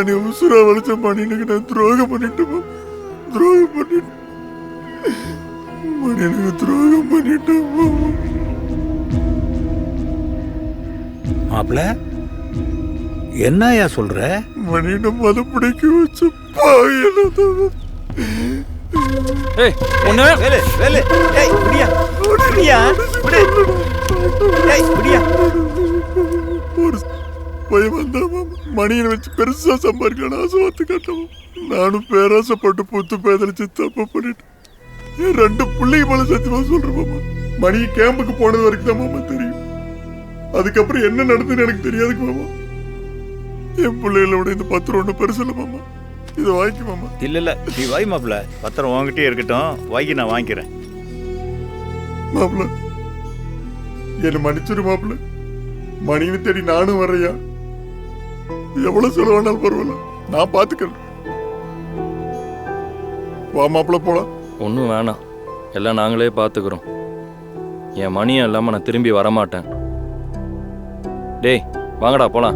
நீ உசுரா வளைச்ச மணினுக்கு நான் துரோகம் பண்ணிட்டேன். துரோகம் பண்ணிட்டேன் மணினுக்கு துரோகம் பண்ணிட்டேன். மாப்பிள்ள என்னையா சொல்ற? மணியிட மத பிடிக்க வச்ச பாயலதான். ஏய் ஒண்ணு வேலை வேலை. ஏய் புடியா புடியா புடி. ஏய் புடியா. ஒரு பையன் வந்தா மணியை வச்சு பெருசா சம்பாதிக்கலாம் ஆசைவாத்து கட்டவும் நானும் பேராசைப்பட்டு புத்து பேதலிச்சு தப்பு பண்ணிட்டேன். என் 2 பிள்ளைங்க மேல சத்தியமா சொல்றேன் மாமா. மணி கேம்புக்கு போனது வரைக்கும் தான் மாமா தெரியும். அதுக்கப்புறம் என்ன நடந்துன்னு எனக்கு தெரியாதுக்கு மாமா. என் பிள்ளைகளை விட இந்த பத்திரம் ஒண்ணு பெருசு இல்லை மாமா. இதை வாங்கி மாமா. இல்ல நீ வாய் மாப்பிள்ள, பத்திரம் வாங்கிட்டே இருக்கட்டும். வாங்கி நான் வாங்கிக்கிறேன். மாப்பிள்ள என்ன மன்னிச்சிரு மாப்பிள்ள. மணியை தேடி நானும் வர்றையா. எவ்வளவு செலவானாலும் பரவாயில்ல, நான் பாத்துக்கிறேன். வா மாப்பிள்ள போலாம். ஒன்றும் வேணாம், எல்லாம் நாங்களே பார்த்துக்குறோம். என் மணியும் இல்லாமல் நான் திரும்பி வரமாட்டேன். டேய் வாங்கடா போலாம்.